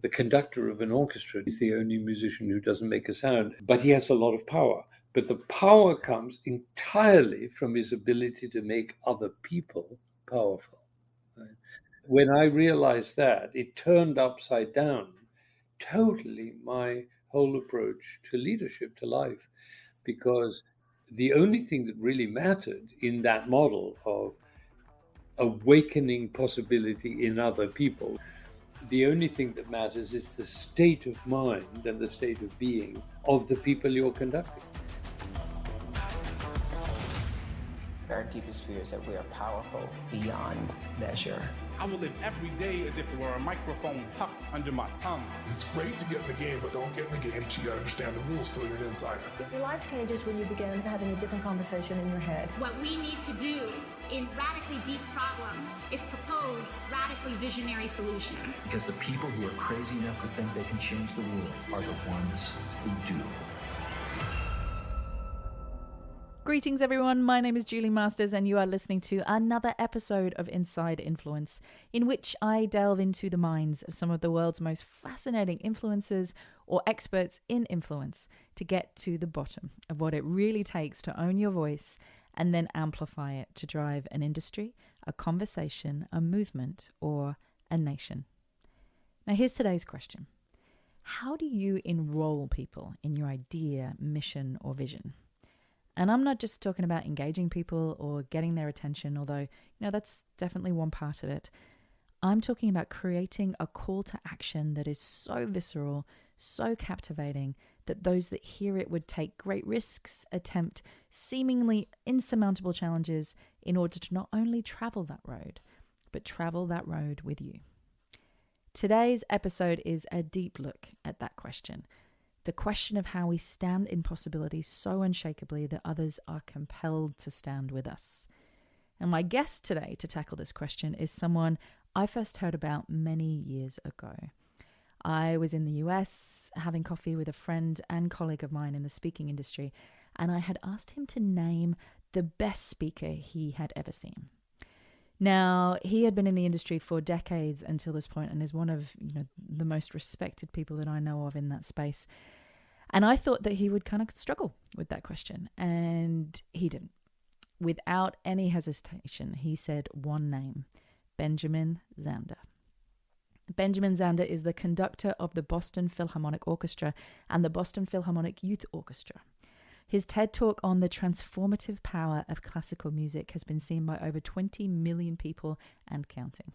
the conductor of an orchestra is the only musician who doesn't make a sound, but he has a lot of power. But the power comes entirely from his ability to make other people powerful. Right? When I realized that, it turned upside down totally my whole approach to leadership, to life, because the only thing that really mattered in that model of awakening possibility in other people, the only thing that matters is the state of mind and the state of being of the people you're conducting. Our deepest fear is that we are powerful beyond measure. I will live every day as if there were a microphone tucked under my tongue. It's great to get in the game, but don't get in the game till you understand the rules till you're an insider. Your life changes when you begin having a different conversation in your head. What we need to do in radically deep problems is propose radically visionary solutions. Because the people who are crazy enough to think they can change the world are the ones who do. Greetings, everyone. My name is Julie Masters, and you are listening to another episode of Inside Influence, in which I delve into the minds of some of the world's most fascinating influencers or experts in influence to get to the bottom of what it really takes to own your voice and then amplify it to drive an industry, a conversation, a movement, or a nation. Now, here's today's question. How do you enroll people in your idea, mission, or vision? And I'm not just talking about engaging people or getting their attention, although, that's definitely one part of it. I'm talking about creating a call to action that is so visceral, so captivating, that those that hear it would take great risks, attempt seemingly insurmountable challenges in order to not only travel that road, but travel that road with you. Today's episode is a deep look at that question. The question of how we stand in possibility so unshakably that others are compelled to stand with us. And my guest today to tackle this question is someone I first heard about many years ago. I was in the US having coffee with a friend and colleague of mine in the speaking industry, and I had asked him to name the best speaker he had ever seen. Now, he had been in the industry for decades until this point and is one of the most respected people that I know of in that space. And I thought that he would kind of struggle with that question, and he didn't. Without any hesitation, he said one name, Benjamin Zander. Benjamin Zander is the conductor of the Boston Philharmonic Orchestra and the Boston Philharmonic Youth Orchestra. His TED Talk on the transformative power of classical music has been seen by over 20 million people and counting.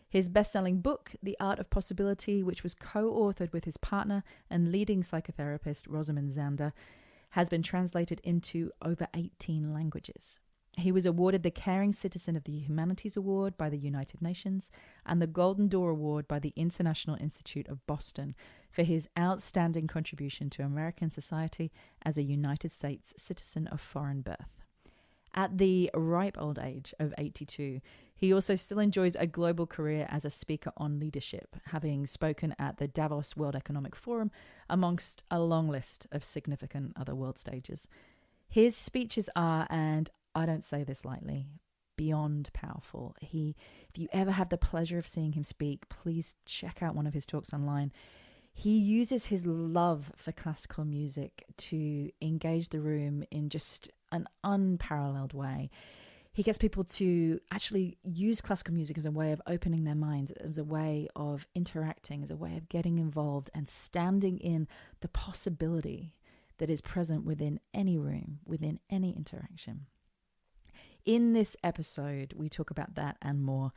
His best-selling book, The Art of Possibility, which was co-authored with his partner and leading psychotherapist Benjamin Zander, has been translated into over 18 languages. He was awarded the Caring Citizen of the Humanities Award by the United Nations and the Golden Door Award by the International Institute of Boston for his outstanding contribution to American society as a United States citizen of foreign birth. At the ripe old age of 82, he also still enjoys a global career as a speaker on leadership, having spoken at the Davos World Economic Forum amongst a long list of significant other world stages. His speeches are, and I don't say this lightly, beyond powerful. If you ever have the pleasure of seeing him speak, please check out one of his talks online. He uses his love for classical music to engage the room in just an unparalleled way. He gets people to actually use classical music as a way of opening their minds, as a way of interacting, as a way of getting involved and standing in the possibility that is present within any room, within any interaction. In this episode, we talk about that and more.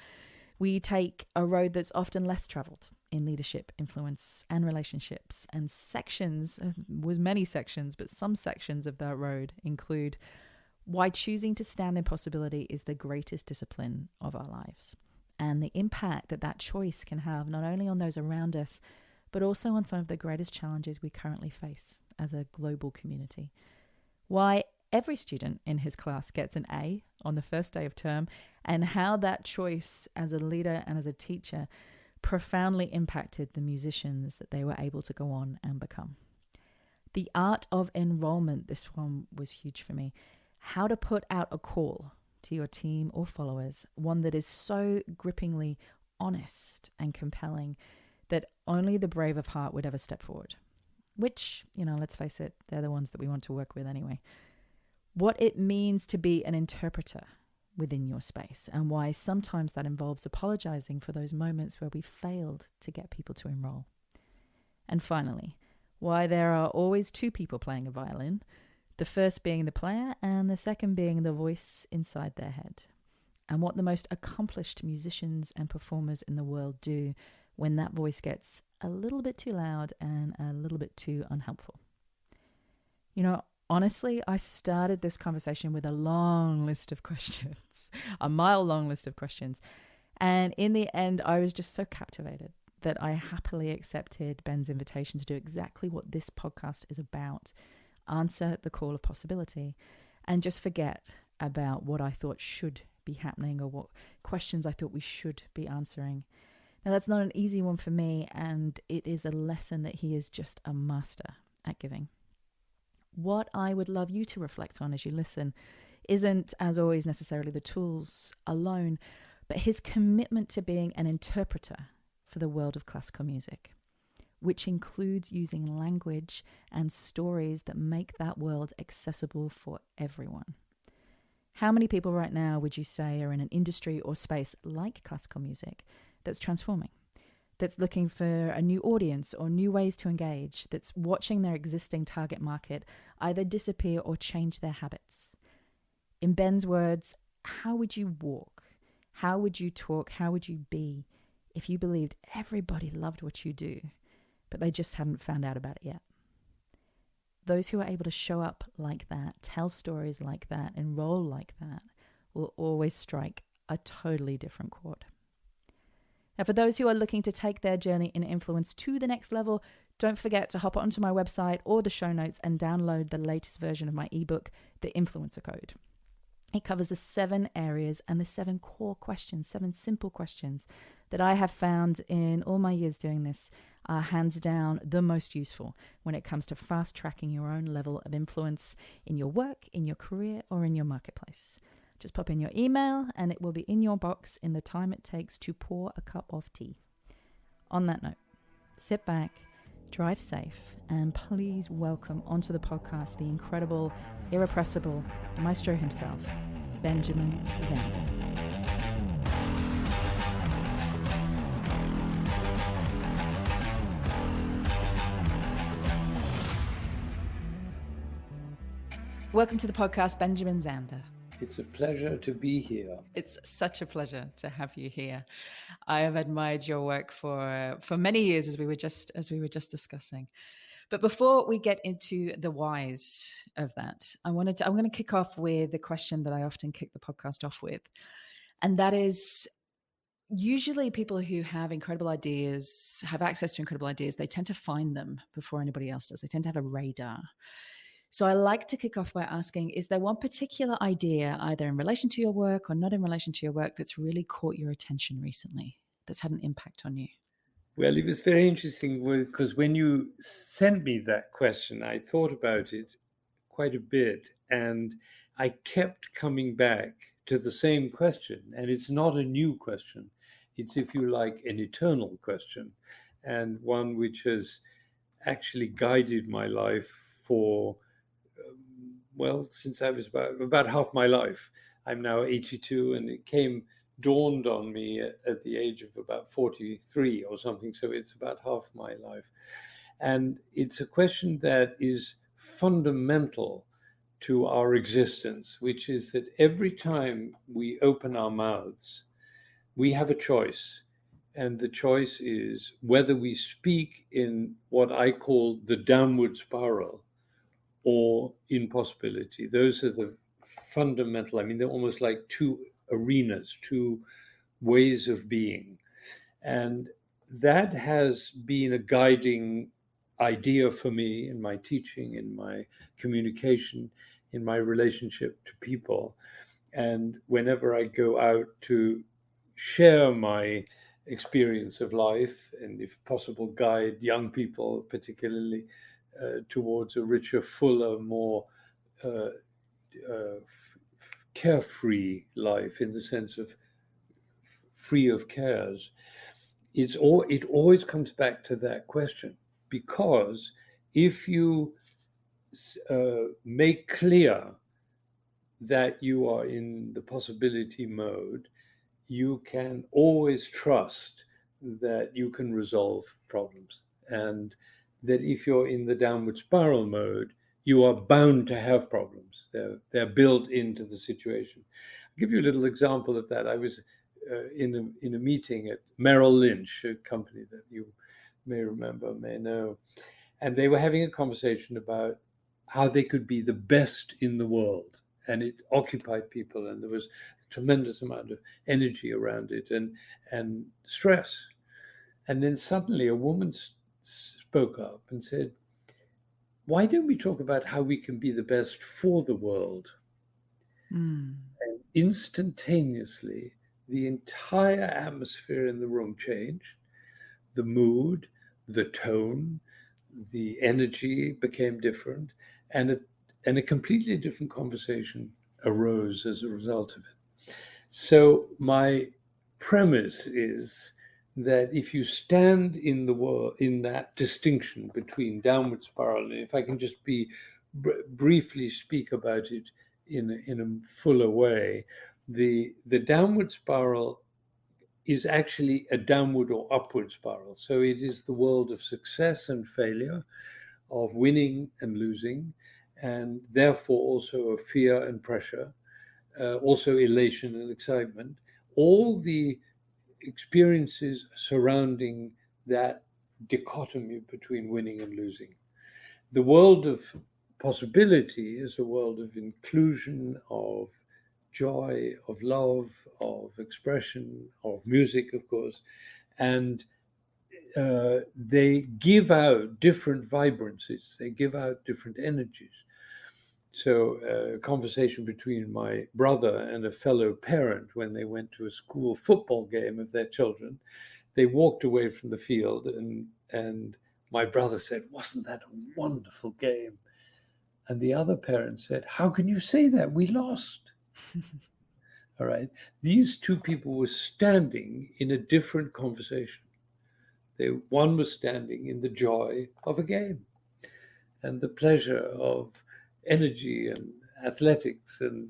We take a road that's often less traveled in leadership, influence, and relationships. And sections, was many sections, but some sections of that road include why choosing to stand in possibility is the greatest discipline of our lives, and the impact that that choice can have not only on those around us, but also on some of the greatest challenges we currently face as a global community. Why every student in his class gets an A on the first day of term, and how that choice as a leader and as a teacher profoundly impacted the musicians that they were able to go on and become. The art of enrollment, this one was huge for me. How to put out a call to your team or followers, one that is so grippingly honest and compelling that only the brave of heart would ever step forward. Which, let's face it, they're the ones that we want to work with anyway. What it means to be an interpreter within your space, and why sometimes that involves apologizing for those moments where we failed to get people to enroll. And finally, why there are always two people playing a violin, the first being the player and the second being the voice inside their head, and what the most accomplished musicians and performers in the world do when that voice gets a little bit too loud and a little bit too unhelpful. Honestly, I started this conversation with a long list of questions, a mile-long list of questions. And in the end, I was just so captivated that I happily accepted Ben's invitation to do exactly what this podcast is about, answer the call of possibility, and just forget about what I thought should be happening or what questions I thought we should be answering. Now, that's not an easy one for me, and it is a lesson that he is just a master at giving. What I would love you to reflect on as you listen isn't, as always, necessarily the tools alone, but his commitment to being an interpreter for the world of classical music, which includes using language and stories that make that world accessible for everyone. How many people right now would you say are in an industry or space like classical music that's transforming, that's looking for a new audience or new ways to engage, that's watching their existing target market either disappear or change their habits? In Ben's words, how would you walk? How would you talk? How would you be if you believed everybody loved what you do, but they just hadn't found out about it yet? Those who are able to show up like that, tell stories like that, enroll like that, will always strike a totally different chord. Now, for those who are looking to take their journey in influence to the next level, don't forget to hop onto my website or the show notes and download the latest version of my ebook, The Influencer Code. It covers the 7 areas and the 7 core questions, 7 simple questions that I have found in all my years doing this are hands down the most useful when it comes to fast tracking your own level of influence in your work, in your career, or in your marketplace. Just pop in your email and it will be in your box in the time it takes to pour a cup of tea. On that note, sit back, drive safe, and please welcome onto the podcast the incredible, irrepressible maestro himself, Benjamin Zander. Welcome to the podcast, Benjamin Zander. It's a pleasure to be here. It's such a pleasure to have you here. I have admired your work for many years, as we were just discussing. But before we get into the whys of that, I'm going to kick off with the question that I often kick the podcast off with, and that is, usually people who have incredible ideas, have access to incredible ideas, they tend to find them before anybody else does. They tend to have a radar. So I like to kick off by asking, is there one particular idea, either in relation to your work or not in relation to your work, that's really caught your attention recently, that's had an impact on you? Well, it was very interesting because when you sent me that question, I thought about it quite a bit, and I kept coming back to the same question. And it's not a new question. It's, if you like, an eternal question, and one which has actually guided my life for since I was about half my life. I'm now 82, and it dawned on me at the age of about 43 or something. So it's about half my life. And it's a question that is fundamental to our existence, which is that every time we open our mouths, we have a choice. And the choice is whether we speak in what I call the downward spiral or impossibility. Those are the fundamental, they're almost like two arenas, two ways of being. And that has been a guiding idea for me in my teaching, in my communication, in my relationship to people. And whenever I go out to share my experience of life, and if possible, guide young people particularly towards a richer, fuller, more carefree life, in the sense of free of cares, it always comes back to that question, because if you make clear that you are in the possibility mode, you can always trust that you can resolve problems, and that if you're in the downward spiral mode, you are bound to have problems. They're built into the situation. I'll give you a little example of that. I was in a meeting at Merrill Lynch, a company that you may remember, may know, and they were having a conversation about how they could be the best in the world. And it occupied people, and there was a tremendous amount of energy around it, and stress. And then suddenly a woman spoke up and said, why don't we talk about how we can be the best for the world? And instantaneously, the entire atmosphere in the room changed. The mood, the tone, the energy became different, and a completely different conversation arose as a result of it. So my premise is that if you stand in the world, in that distinction between downward spiral, and if I can just briefly speak about it in a fuller way, the downward spiral is actually a downward or upward spiral. So it is the world of success and failure, of winning and losing, and therefore also of fear and pressure, also elation and excitement, all the experiences surrounding that dichotomy between winning and losing. The world of possibility is a world of inclusion, of joy, of love, of expression, of music, of course, and they give out different vibrancies, they give out different energies. So a conversation between my brother and a fellow parent when they went to a school football game of their children, they walked away from the field, and my brother said, wasn't that a wonderful game? And the other parent said, how can you say that? We lost. All right. These two people were standing in a different conversation. One was standing in the joy of a game and the pleasure of energy and athletics and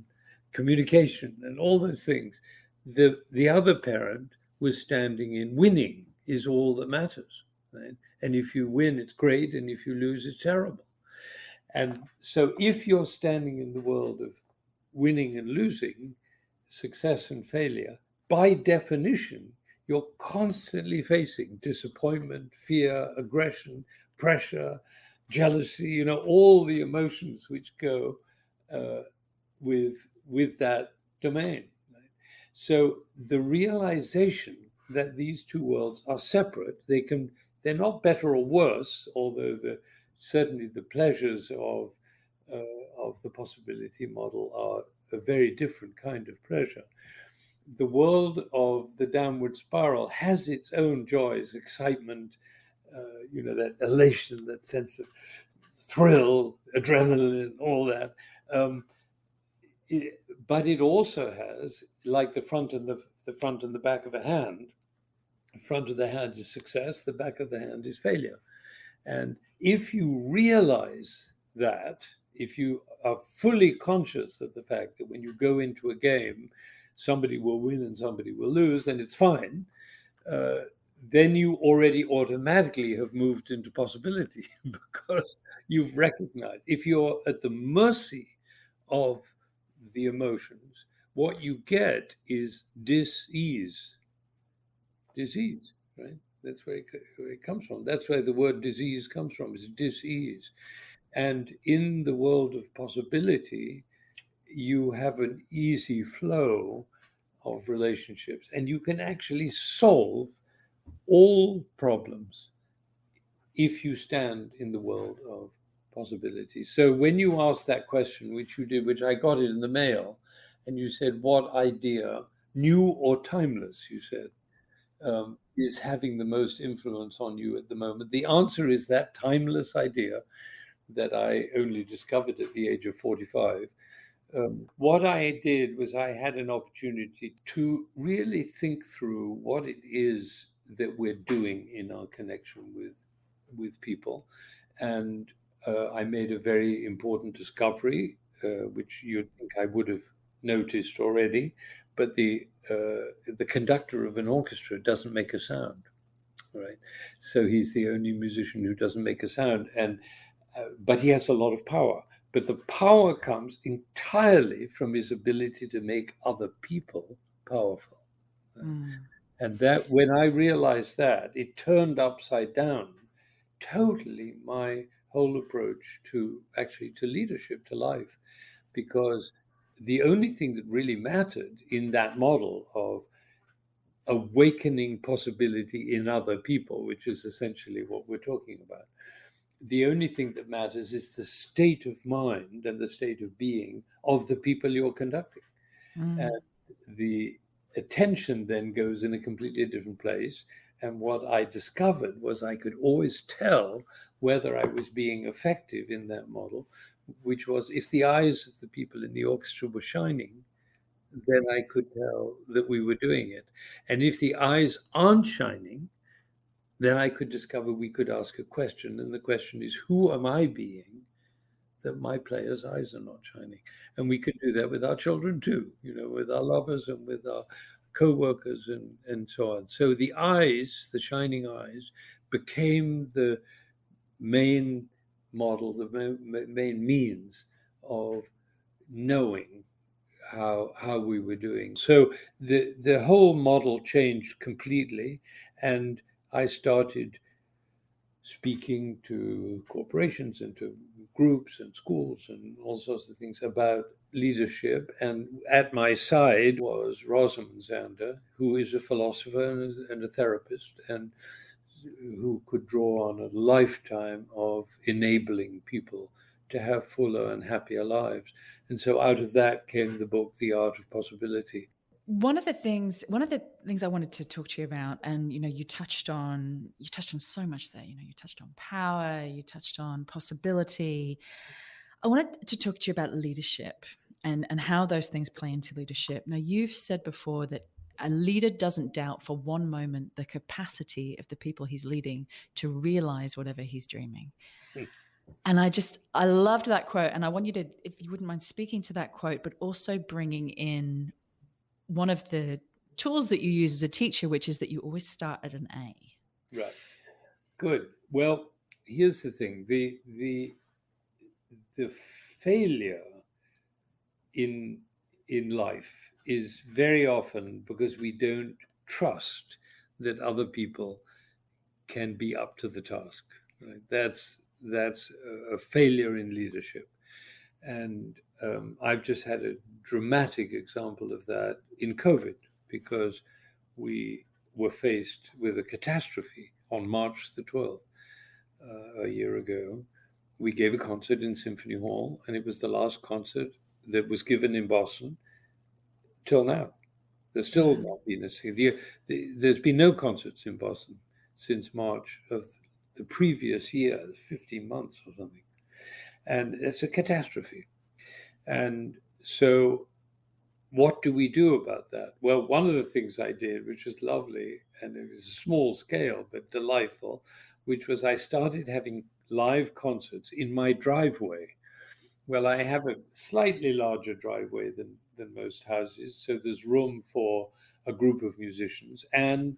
communication and all those things. The other parent was standing in winning is all that matters. Right? And if you win, it's great. And if you lose, it's terrible. And so if you're standing in the world of winning and losing, success and failure, by definition, you're constantly facing disappointment, fear, aggression, pressure, jealousy, all the emotions which go with that domain. Right? So the realization that these two worlds are separate, they're not better or worse, although certainly the pleasures of the possibility model are a very different kind of pleasure. The world of the downward spiral has its own joys, excitement, that elation, that sense of thrill, adrenaline, all that. But it also has, like the front and the back of a hand. The front of the hand is success, the back of the hand is failure. And if you realize that, if you are fully conscious of the fact that when you go into a game, somebody will win and somebody will lose, and it's fine, then you already automatically have moved into possibility because you've recognized. If you're at the mercy of the emotions, what you get is disease, right? That's where it comes from. That's where the word disease comes from, is disease. And in the world of possibility, you have an easy flow of relationships, and you can actually solve all problems if you stand in the world of possibility. So when you asked that question, which you did, which I got it in the mail, and you said, what idea, new or timeless, you said, is having the most influence on you at the moment? The answer is that timeless idea that I only discovered at the age of 45. What I did was I had an opportunity to really think through what it is that we're doing in our connection with people. And I made a very important discovery, which you'd think I would have noticed already, but the conductor of an orchestra doesn't make a sound, right? So he's the only musician who doesn't make a sound, and but he has a lot of power. But the power comes entirely from his ability to make other people powerful. Right? And that, when I realized that, it turned upside down totally my whole approach to leadership, to life, because the only thing that really mattered in that model of awakening possibility in other people, which is essentially what we're talking about, the only thing that matters is the state of mind and the state of being of the people you're conducting. And the attention then goes in a completely different place. And what I discovered was I could always tell whether I was being effective in that model, which was if the eyes of the people in the orchestra were shining, then I could tell that we were doing it. And if the eyes aren't shining, then I could discover we could ask a question. And the question is, who am I being that my players' eyes are not shining? And we could do that with our children too, with our lovers and with our co-workers and so on. So the eyes, the shining eyes, became the main model, the main means of knowing how we were doing. So the whole model changed completely, and I started speaking to corporations and to groups and schools and all sorts of things about leadership. And at my side was Benjamin Zander, who is a philosopher and a therapist, and who could draw on a lifetime of enabling people to have fuller and happier lives. And so out of that came the book, The Art of Possibility. One of the things I wanted to talk to you about, and you touched on so much there. You touched on power, you touched on possibility. I wanted to talk to you about leadership and how those things play into leadership. Now, you've said before that a leader doesn't doubt for one moment the capacity of the people he's leading to realize whatever he's dreaming. And I loved that quote, and I want you to, if you wouldn't mind speaking to that quote, but also bringing in one of the tools that you use as a teacher, which is that you always start at an A. Right. Good. Well, here's the thing. The failure in life is very often because we don't trust that other people can be up to the task. Right? That's a failure in leadership. And I've just had a dramatic example of that in COVID, because we were faced with a catastrophe on March the 12th, a year ago. We gave a concert in Symphony Hall, and it was the last concert that was given in Boston till now. There's still not been there's been no concerts in Boston since March of the previous year, 15 months or something. And it's a catastrophe. And so what do we do about that? Well, one of the things I did, which was lovely, and it was a small scale but delightful, which was I started having live concerts in my driveway. Well, I have a slightly larger driveway than most houses, so there's room for a group of musicians and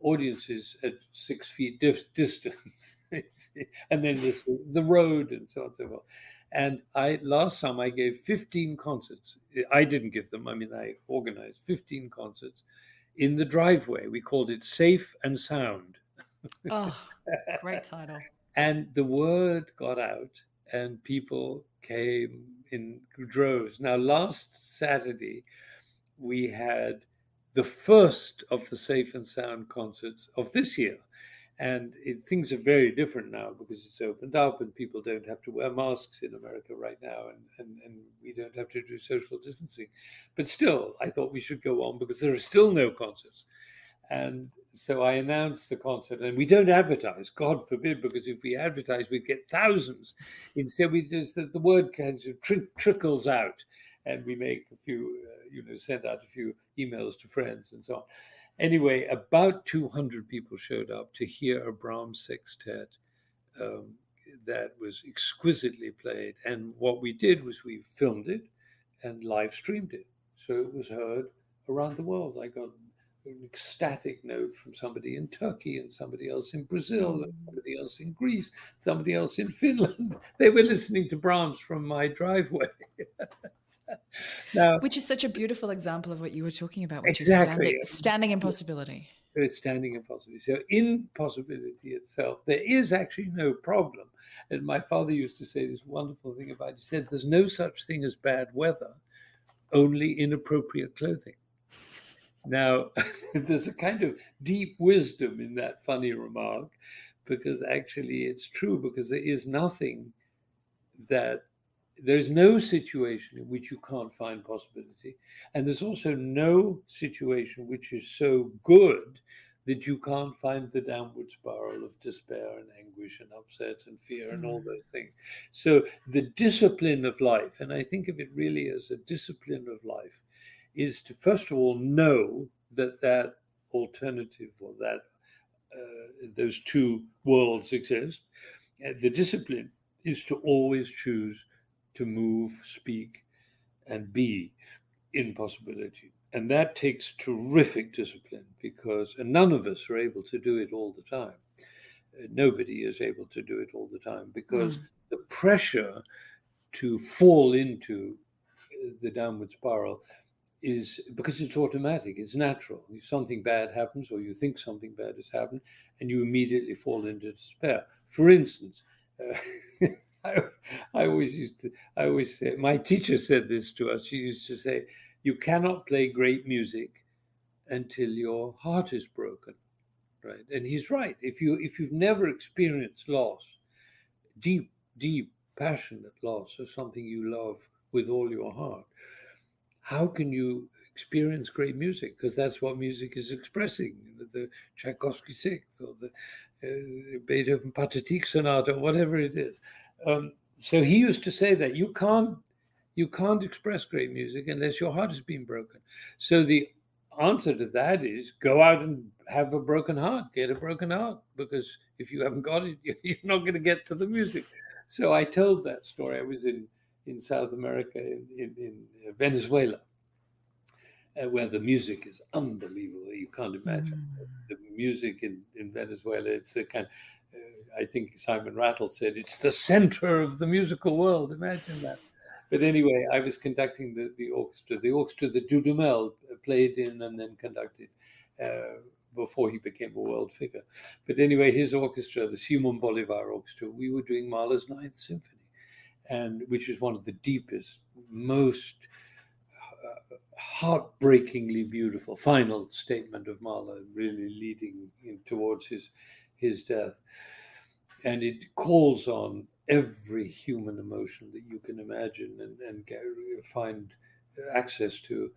audiences at 6 feet distance. And then there's the road and so on and so forth. And last time I gave 15 concerts. I didn't give them. I mean, I organized 15 concerts in the driveway. We called it Safe and Sound. Oh, great title. And the word got out, and people came in droves. Now, last Saturday, we had the first of the Safe and Sound concerts of this year. And things are very different now because it's opened up and people don't have to wear masks in America right now, and we don't have to do social distancing. But still, I thought we should go on because there are still no concerts. And so I announced the concert, and we don't advertise, God forbid, because if we advertise, we'd get thousands. Instead, we just, the word kind of trickles out, and we make a few, send out a few emails to friends and so on. Anyway, about 200 people showed up to hear a Brahms sextet that was exquisitely played. And what we did was we filmed it and live streamed it. So it was heard around the world. I got an ecstatic note from somebody in Turkey and somebody else in Brazil and somebody else in Greece, somebody else in Finland. They were listening to Brahms from my driveway. Now, which is such a beautiful example of what you were talking about, which exactly. is standing in possibility. It's standing in possibility. So in possibility itself, there is actually no problem. And my father used to say this wonderful thing about it. He said, there's no such thing as bad weather, only inappropriate clothing. Now, there's a kind of deep wisdom in that funny remark, because actually it's true, because there's no situation in which you can't find possibility. And there's also no situation which is so good that you can't find the downward spiral of despair and anguish and upset and fear and all those things. So the discipline of life, and I think of it really as a discipline of life, is to first of all know that alternative, or that those two worlds exist. The discipline is to always choose to move, speak, and be in possibility. And that takes terrific discipline, and none of us are able to do it all the time. Nobody is able to do it all the time, because the pressure to fall into the downward spiral is because it's automatic, it's natural. If something bad happens, or you think something bad has happened, and you immediately fall into despair. For instance, I always say, my teacher said this to us. She used to say, you cannot play great music until your heart is broken, right? And he's right. If you've never experienced loss, deep, passionate loss of something you love with all your heart, how can you experience great music? Because that's what music is expressing. The Tchaikovsky Sixth, or the Beethoven Pathetique Sonata, or whatever it is. So he used to say that you can't express great music unless your heart has been broken. So the answer to that is go out and have a broken heart, get a broken heart, because if you haven't got it, you're not going to get to the music. So I told that story. I was in South America, in Venezuela, where the music is unbelievable. You can't imagine the music in Venezuela. It's the kind. I think Simon Rattle said it's the center of the musical world. Imagine that. But anyway, I was conducting the orchestra. The orchestra that Dudamel played in and then conducted before he became a world figure. But anyway, his orchestra, the Simon Bolivar Orchestra, we were doing Mahler's Ninth Symphony, and which is one of the deepest, most heartbreakingly beautiful final statement of Mahler, really leading towards his death. And it calls on every human emotion that you can imagine and find access to.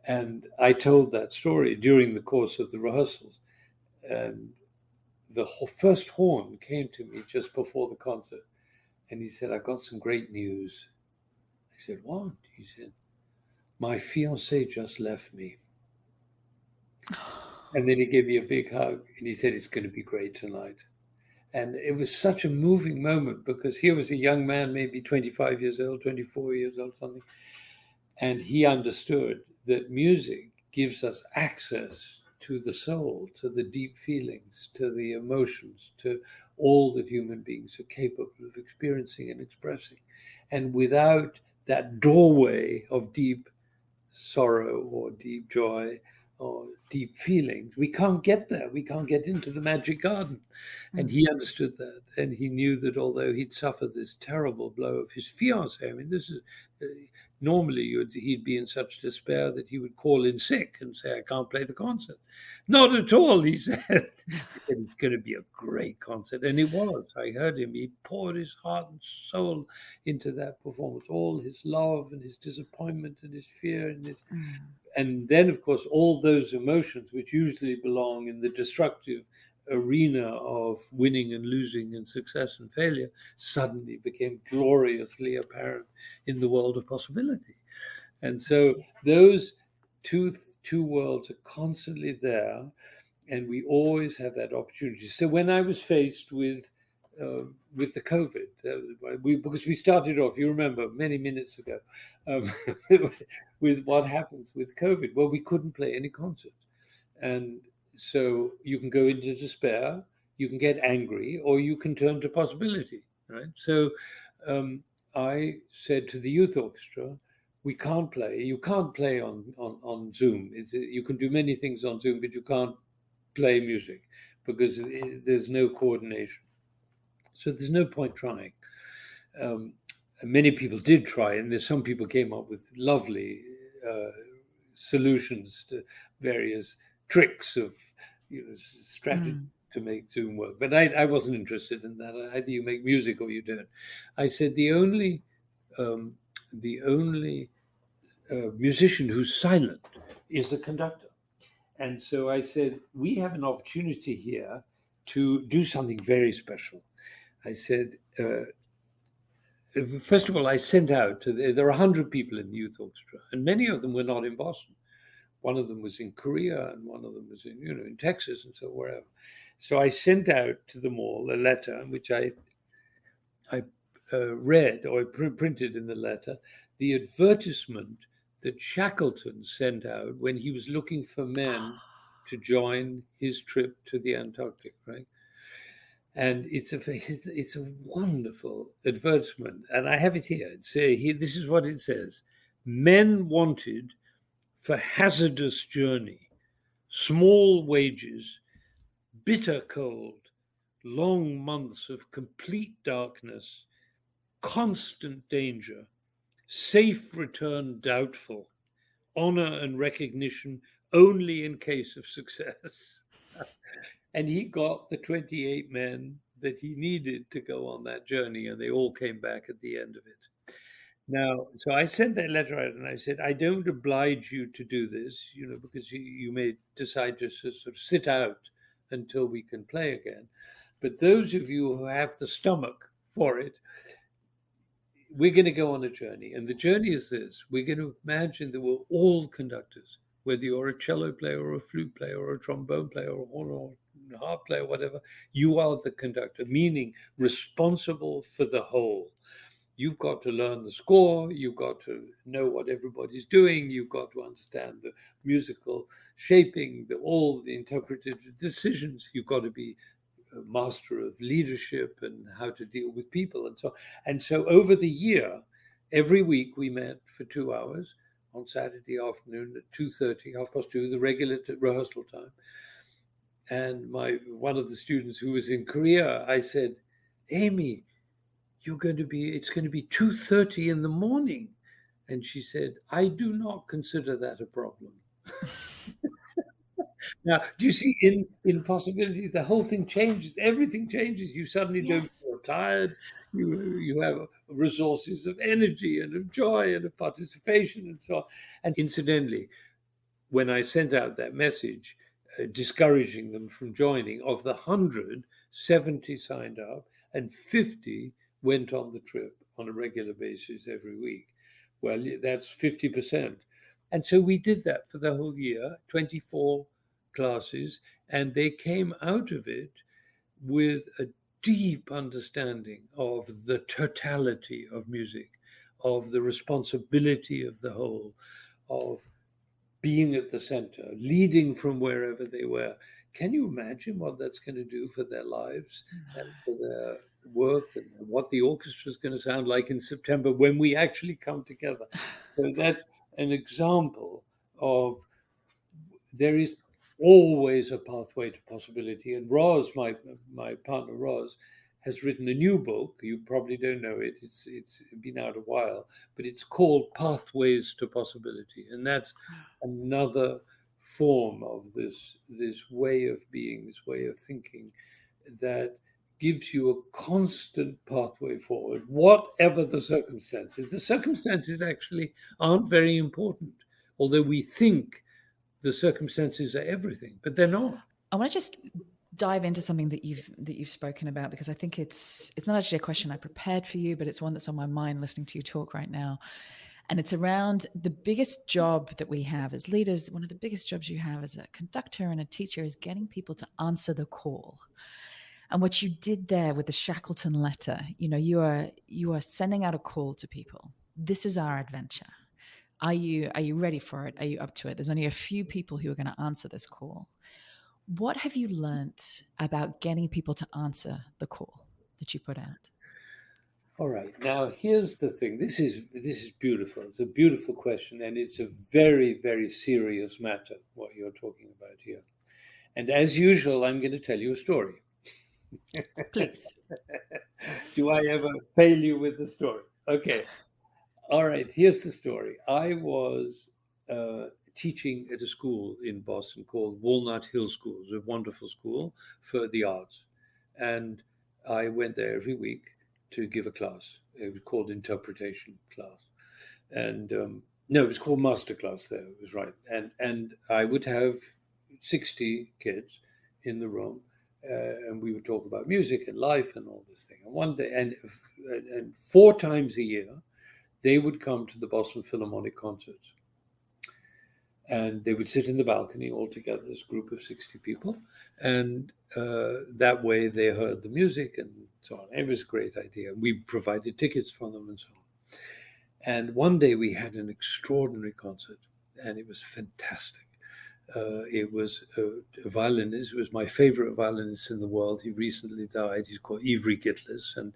And I told that story during the course of the rehearsals. And the first horn came to me just before the concert. And he said, I've got some great news. I said, what? He said, my fiancée just left me. And then he gave me a big hug. And he said, it's going to be great tonight. And it was such a moving moment, because here was a young man, maybe 25 years old, 24 years old, something. And he understood that music gives us access to the soul, to the deep feelings, to the emotions, to all that human beings are capable of experiencing and expressing. And without that doorway of deep sorrow or deep joy or deep feelings, we can't get there. We can't get into the magic garden. And he understood that. And he knew that although he'd suffered this terrible blow of his fiancée, I mean, this is normally he'd be in such despair that he would call in sick and say, I can't play the concert. Not at all, he said. It's going to be a great concert. And it was. I heard him. He poured his heart and soul into that performance, all his love and his disappointment and his fear and his... And then, of course, all those emotions which usually belong in the destructive arena of winning and losing and success and failure suddenly became gloriously apparent in the world of possibility. And so those two worlds are constantly there, and we always have that opportunity. So when I was faced with the COVID, because we started off, you remember, many minutes ago, with what happens with COVID. Well, we couldn't play any concerts, and so you can go into despair, you can get angry, or you can turn to possibility, right? So I said to the youth orchestra, we can't play. You can't play on Zoom. You can do many things on Zoom, but you can't play music because there's no coordination. So there's no point trying. Many people did try, and there's some people came up with lovely solutions to various tricks of strategy to make Zoom work. But I wasn't interested in that. Either you make music or you don't. I said the only musician who's silent is the conductor. And so I said, we have an opportunity here to do something very special. I said, first of all, I sent out, there are 100 people in the youth orchestra, and many of them were not in Boston. One of them was in Korea, and one of them was in Texas, and so wherever. So I sent out to them all a letter, which I read, or I printed in the letter, the advertisement that Shackleton sent out when he was looking for men to join his trip to the Antarctic, right? And it's a wonderful advertisement, and I have it here. This is what it says: men wanted for hazardous journey, small wages, bitter cold, long months of complete darkness, constant danger, safe return doubtful, honor and recognition only in case of success. And he got the 28 men that he needed to go on that journey, and they all came back at the end of it. Now, so I sent that letter out, and I said, I don't oblige you to do this, because you may decide to sort of sit out until we can play again. But those of you who have the stomach for it, we're going to go on a journey. And the journey is this: we're going to imagine that we're all conductors, whether you're a cello player or a flute player or a trombone player or a horn or harp player, whatever, you are the conductor, meaning responsible for the whole. You've got to learn the score, you've got to know what everybody's doing, you've got to understand the musical shaping, all the interpretive decisions, you've got to be a master of leadership and how to deal with people and so on. And so over the year, every week we met for 2 hours on Saturday afternoon at 2:30, 2:30, the regular rehearsal time. And one of the students who was in Korea, I said, Amy, it's going to be 2:30 in the morning. And she said, I do not consider that a problem. Now, do you see, in possibility, the whole thing changes. Everything changes. You suddenly don't feel tired. You have resources of energy and of joy and of participation and so on. And incidentally, when I sent out that message discouraging them from joining, of the 100, 70 signed up and 50 went on the trip on a regular basis every week. Well, that's 50%. And so we did that for the whole year, 24 classes, and they came out of it with a deep understanding of the totality of music, of the responsibility of the whole, of being at the center, leading from wherever they were. Can you imagine what that's going to do for their lives and for their work, and what the orchestra is going to sound like in September when we actually come together? So that's an example of there is always a pathway to possibility. And Roz, my partner Roz, has written a new book. You probably don't know it. It's been out a while, but it's called Pathways to Possibility. And that's another form of this way of being, this way of thinking, that gives you a constant pathway forward, whatever the circumstances. The circumstances actually aren't very important, although we think the circumstances are everything, but they're not. I want to just dive into something that you've spoken about, because I think it's not actually a question I prepared for you, but it's one that's on my mind listening to you talk right now. And it's around the biggest job that we have as leaders. One of the biggest jobs you have as a conductor and a teacher is getting people to answer the call. And what you did there with the Shackleton letter, you are sending out a call to people. This is our adventure. Are you ready for it? Are you up to it? There's only a few people who are going to answer this call. What have you learnt about getting people to answer the call that you put out? All right. Now, here's the thing. This is beautiful. It's a beautiful question, and it's a very, very serious matter, what you're talking about here. And as usual, I'm going to tell you a story. Please. Do I ever fail you with the story? Okay. All right. Here's the story. I was teaching at a school in Boston called Walnut Hill School. It's a wonderful school for the arts. And I went there every week to give a class. It was called interpretation class. And no, it was called master class there. It was right. And I would have 60 kids in the room. And we would talk about music and life and all this thing. And one day, and 4 times a year, they would come to the Boston Philharmonic concerts. And they would sit in the balcony all together, this group of 60 people. And that way they heard the music and so on. It was a great idea. We provided tickets for them and so on. And one day we had an extraordinary concert, and it was fantastic. It was a violinist. It was my favorite violinist in the world. He recently died. He's called Ivry Gitlis, and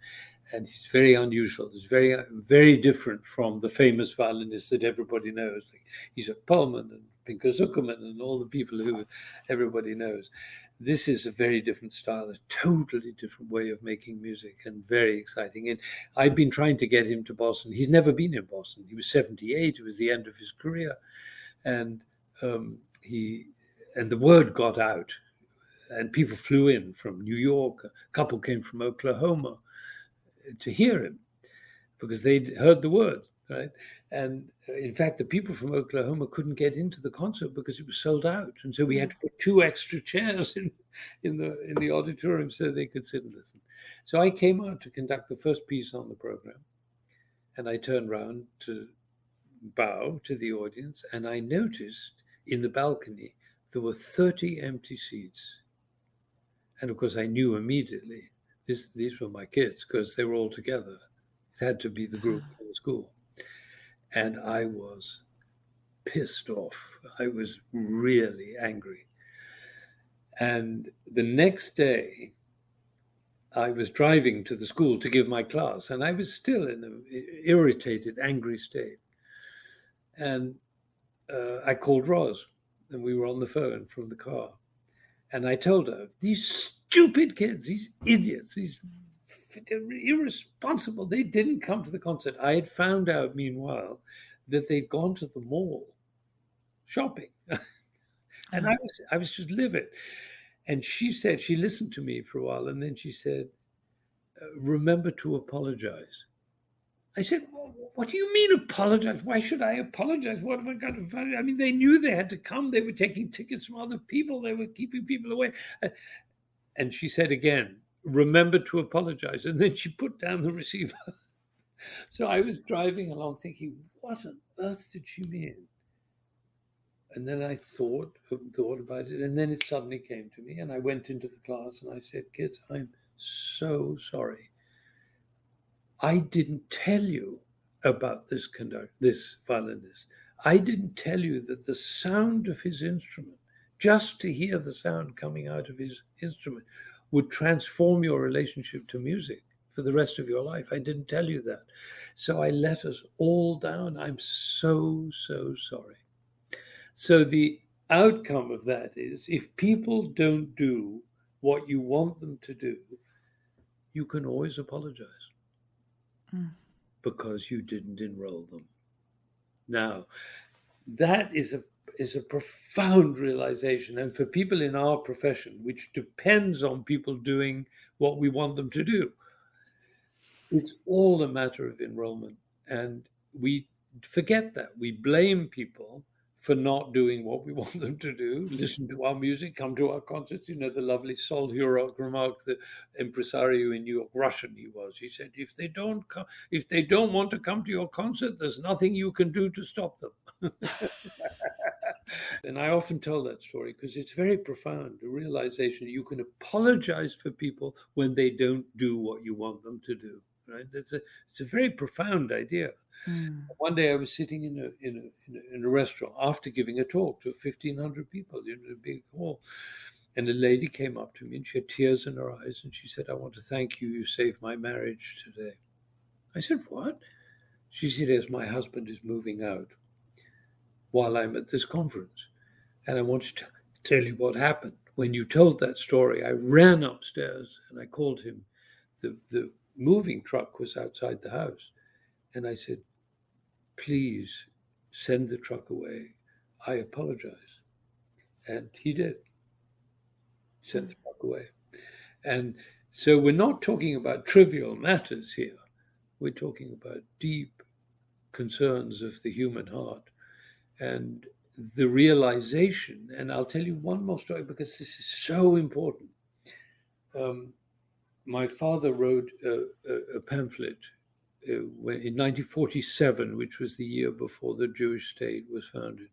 he's very unusual. He's very, very different from the famous violinists that everybody knows. He's at Pullman and Pinker Zuckerman and all the people who everybody knows. This is a very different style, a totally different way of making music, and very exciting. And I've been trying to get him to Boston. He's never been in Boston. He was 78. It was the end of his career, and the word got out, and people flew in from New York. A couple came from Oklahoma to hear him because they'd heard the word, right? And in fact, the people from Oklahoma couldn't get into the concert because it was sold out, and so we had to put 2 extra chairs in the auditorium so they could sit and listen. So I came out to conduct the first piece on the program, and I turned around to bow to the audience, and I noticed in the balcony there were 30 empty seats. And of course, I knew immediately these were my kids because they were all together. It had to be the group from the school. And I was pissed off. I was really angry. And the next day, I was driving to the school to give my class, and I was still in an irritated, angry state. And I called Roz, and we were on the phone from the car. And I told her, these stupid kids, these idiots, these irresponsible, they didn't come to the concert. I had found out, meanwhile, that they'd gone to the mall shopping. And I was just livid. And she said, she listened to me for a while, and then she said, remember to apologize. I said, well, what do you mean apologize? Why should I apologize? What have I got to find? I mean, they knew they had to come. They were taking tickets from other people. They were keeping people away. And she said again, remember to apologize. And then she put down the receiver. So I was driving along thinking, what on earth did she mean? And then I thought about it. And then it suddenly came to me. And I went into the class and I said, kids, I'm so sorry. I didn't tell you about this violinist. I didn't tell you that the sound of his instrument, just to hear the sound coming out of his instrument, would transform your relationship to music for the rest of your life. I didn't tell you that. So I let us all down. I'm so, so sorry. So the outcome of that is, if people don't do what you want them to do, you can always apologize. Because you didn't enroll them. Now, that is a profound realization. And for people in our profession, which depends on people doing what we want them to do, it's all a matter of enrollment. And we forget that. We blame people for not doing what we want them to do, listen to our music, come to our concerts. The lovely Sol Hurok remarked, the impresario in New York, Russian he was. He said, if they don't want to come to your concert, there's nothing you can do to stop them. And I often tell that story because it's very profound, the realization you can apologize for people when they don't do what you want them to do. Right? It's a very profound idea. One day I was sitting in a restaurant after giving a talk to 1,500 people in a big hall, and a lady came up to me and she had tears in her eyes and she said, "I want to thank you. You saved my marriage today." I said, "What?" She said, "Yes, my husband is moving out while I'm at this conference, and I wanted to tell you what happened. When you told that story, I ran upstairs and I called him. The moving truck was outside the house. And I said, please send the truck away. I apologize." And he did. Sent the truck away. And so we're not talking about trivial matters here. We're talking about deep concerns of the human heart. And the realization, and I'll tell you one more story because this is so important. My father wrote a pamphlet in 1947, which was the year before the Jewish state was founded.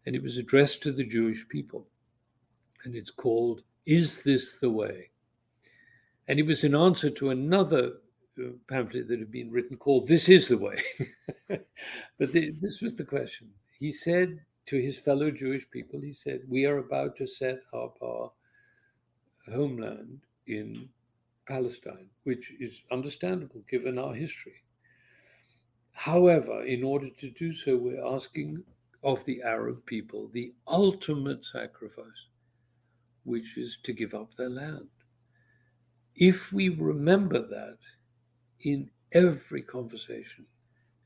And it was addressed to the Jewish people. And it's called, "Is This the Way?" And it was an answer to another pamphlet that had been written called "This Is the Way." But this was the question. He said to his fellow Jewish people, he said, "We are about to set up our homeland in Palestine," which is understandable given our history. However, in order to do so, we're asking of the Arab people the ultimate sacrifice, which is to give up their land. If we remember that in every conversation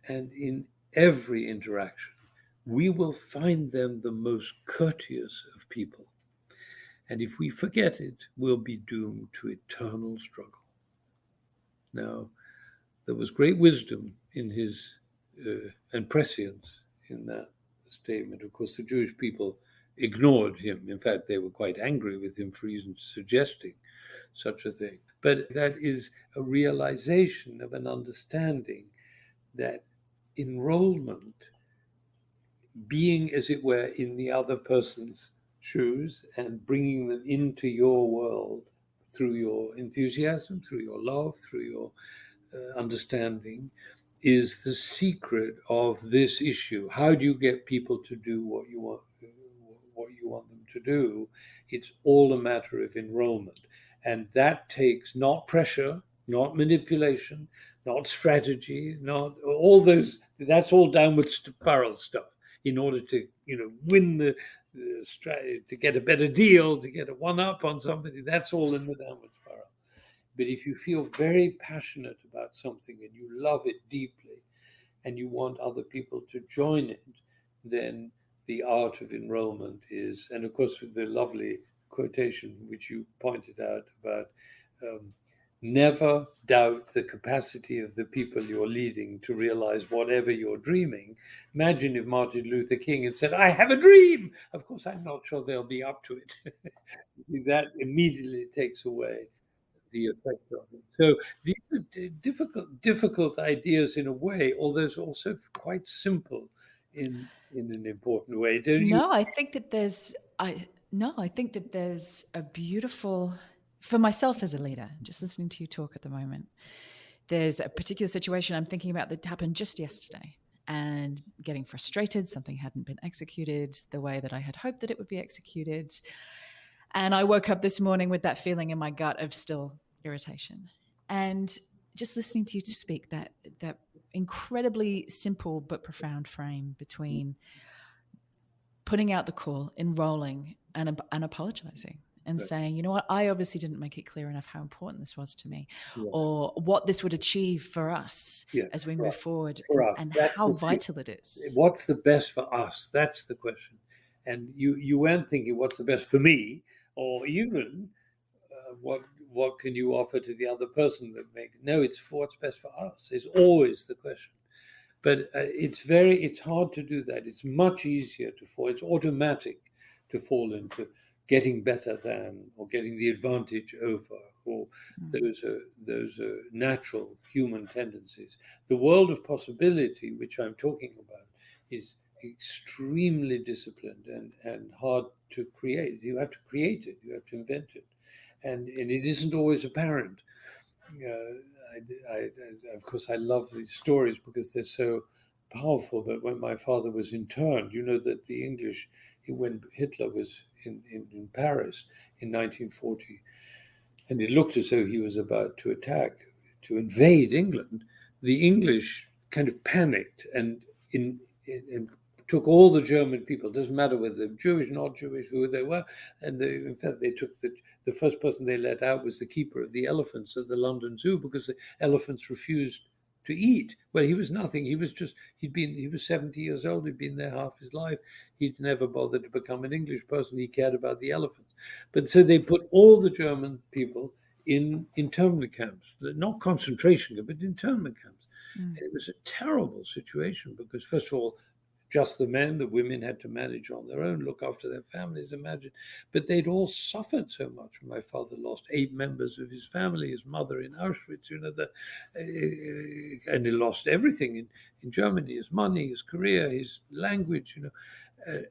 and in every interaction, we will find them the most courteous of people. And if we forget it, we'll be doomed to eternal struggle. Now, there was great wisdom in his and prescience in that statement. Of course, the Jewish people ignored him. In fact, they were quite angry with him for even suggesting such a thing. But that is a realization of an understanding that enrollment, being, as it were, in the other person's shoes and bringing them into your world through your enthusiasm, through your love, through your understanding, is the secret of this issue. How do you get people to do what you want them to do? It's all a matter of enrollment. And that takes not pressure, not manipulation, not strategy, not all those, that's all downward spiral stuff in order to, win to get a better deal, to get a one-up on somebody. That's all in the downward spiral. But if you feel very passionate about something and you love it deeply and you want other people to join it, then the art of enrollment is, and of course with the lovely quotation which you pointed out about never doubt the capacity of the people you're leading to realize whatever you're dreaming. Imagine if Martin Luther King had said, "I have a dream." Of course, I'm not sure they'll be up to it. That immediately takes away the effect of it. So these are difficult ideas in a way, although it's also quite simple in an important way. Don't you? No, I think that there's a beautiful, for myself as a leader, just listening to you talk at the moment, there's a particular situation I'm thinking about that happened just yesterday and getting frustrated. Something hadn't been executed the way that I had hoped that it would be executed. And I woke up this morning with that feeling in my gut of still irritation. And just listening to you speak, that incredibly simple but profound frame between putting out the call, enrolling, and apologizing and saying, you know what, I obviously didn't make it clear enough how important this was to me, or what this would achieve for us as we move forward, and how vital it is. What's the best for us? That's the question. And you weren't thinking what's the best for me, or even what can you offer to the other person that no, it's for what's best for us is always the question. But it's hard to do that. It's much easier to fall. It's automatic to fall into getting better than, or getting the advantage over, or those are natural human tendencies. The world of possibility, which I'm talking about, is extremely disciplined and hard to create. You have to create it. You have to invent it, and it isn't always apparent. Of course, I love these stories because they're so powerful. But when my father was interned, you know that the English, when Hitler was in Paris in 1940, and it looked as though he was about to invade England, the English kind of panicked and took all the German people, doesn't matter whether they're Jewish, not Jewish, who they were, and in fact they took the first person they let out was the keeper of the elephants at the London Zoo, because the elephants refused to eat. Well, he was nothing. He was 70 years old. He'd been there half his life. He'd never bothered to become an English person. He cared about the elephants. But so they put all the German people in internment camps, not concentration camps, but internment camps. And it was a terrible situation because, first of all, just the men, the women had to manage on their own, look after their families, imagine. But they'd all suffered so much. My father lost 8 members of his family, his mother in Auschwitz, and he lost everything in Germany, his money, his career, his language,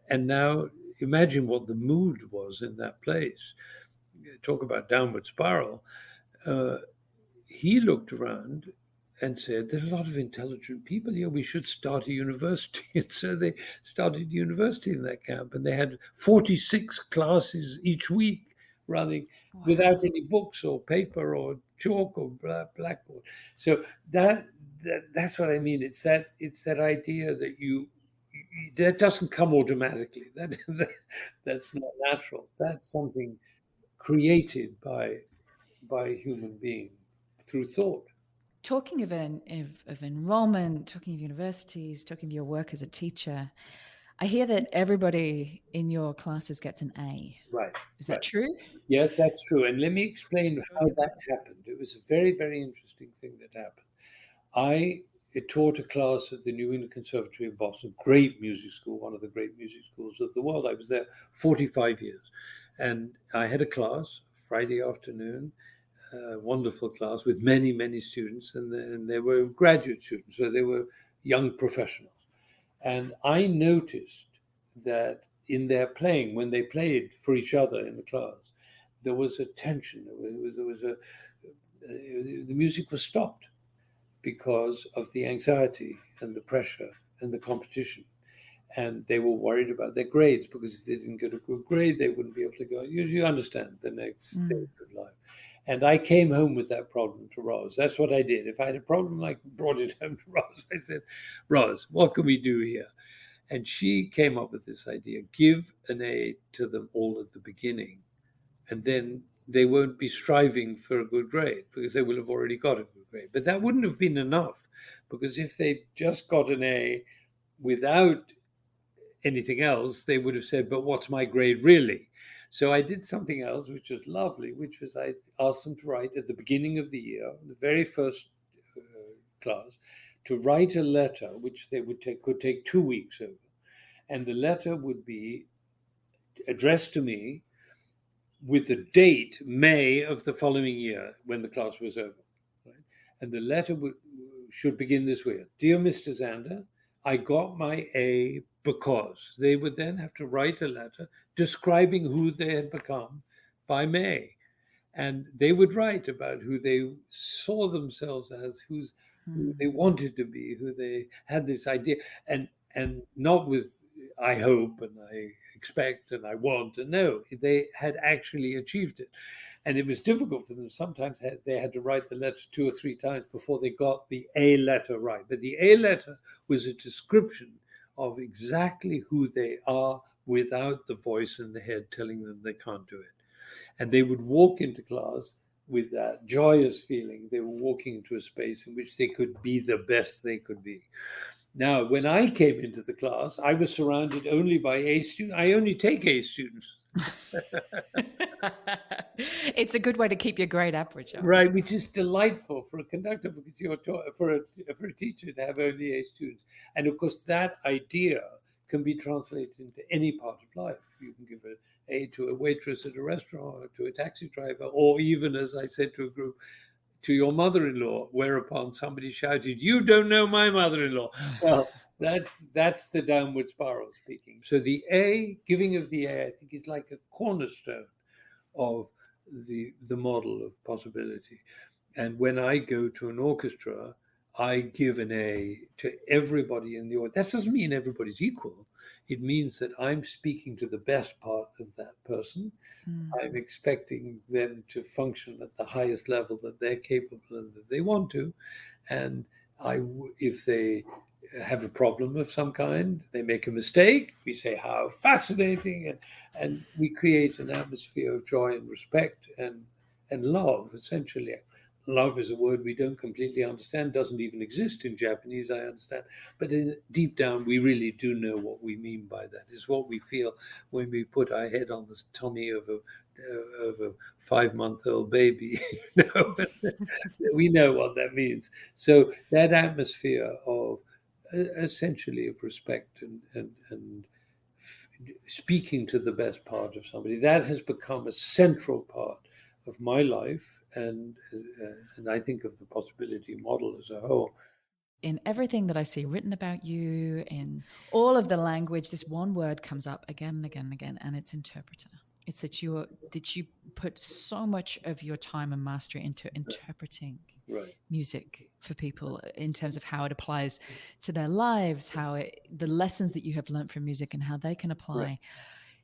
and now imagine what the mood was in that place. Talk about downward spiral. He looked around and said, there are a lot of intelligent people here. We should start a university. And so they started a university in that camp. And they had 46 classes each week running without any books or paper or chalk or blackboard. So that's what I mean. It's that idea that that doesn't come automatically. That's not natural. That's something created by human beings through thought. Talking of enrollment, talking of universities, talking of your work as a teacher, I hear that everybody in your classes gets an A. Right. Is that true? Yes, that's true. And let me explain how that happened. It was a very, very interesting thing that happened. I taught a class at the New England Conservatory in Boston, great music school, one of the great music schools of the world. I was there 45 years. And I had a class Friday afternoon, wonderful class with many, many students, and they were graduate students, so they were young professionals. And I noticed that in their playing, when they played for each other in the class, there was a tension. The music was stopped because of the anxiety and the pressure and the competition. And they were worried about their grades, because if they didn't get a good grade, they wouldn't be able to go. You understand the next stage of life. And I came home with that problem to Roz. That's what I did. If I had a problem, I brought it home to Roz. I said, Roz, what can we do here? And she came up with this idea: give an A to them all at the beginning, and then they won't be striving for a good grade because they will have already got a good grade. But that wouldn't have been enough, because if they just got an A without anything else, they would have said, but what's my grade really? So I did something else, which was lovely, which was I asked them to write at the beginning of the year, the very first class, to write a letter, which they could take 2 weeks over. And the letter would be addressed to me with the date May of the following year when the class was over. Right? And the letter should begin this way: Dear Mr. Zander, I got my A because. They would then have to write a letter describing who they had become by May. And they would write about who they saw themselves as, who they wanted to be, who they had this idea. And not with I hope and I expect and I want. And no, they had actually achieved it. And it was difficult for them. Sometimes they had to write the letter 2 or 3 times before they got the A letter right. But the A letter was a description of exactly who they are without the voice in the head telling them they can't do it. And they would walk into class with that joyous feeling. They were walking into a space in which they could be the best they could be. Now, when I came into the class, I was surrounded only by A students. I only take A students. It's a good way to keep your grade average up. Right, which is delightful for a conductor because you're for a teacher to have only A students, and of course that idea can be translated into any part of life. You can give an A to a waitress at a restaurant, or to a taxi driver, or even, as I said to a group, to your mother-in-law. Whereupon somebody shouted, "You don't know my mother-in-law." Well, that's the downward spiral speaking. So the A, giving of the A, I think is like a cornerstone of the model of possibility. And when I go to an orchestra, I give an A to everybody in the orchestra. That doesn't mean everybody's equal. It means that I'm speaking to the best part of that person. I'm expecting them to function at the highest level that they're capable and that they want to. And if they have a problem of some kind, they make a mistake, we say how fascinating, and we create an atmosphere of joy and respect and love, essentially. Love is a word we don't completely understand, doesn't even exist in Japanese, I understand. But deep down, we really do know what we mean by that. It's what we feel when we put our head on the tummy of a 5-month-old baby. We know what that means. So that atmosphere of essentially of respect and speaking to the best part of somebody, that has become a central part of my life, and I think of the possibility model as a whole. In everything that I see written about you, in all of the language, this one word comes up again and again and again, and it's interpreter. It's that you put so much of your time and mastery into interpreting music for people in terms of how it applies to their lives, the lessons that you have learned from music and how they can apply. Right.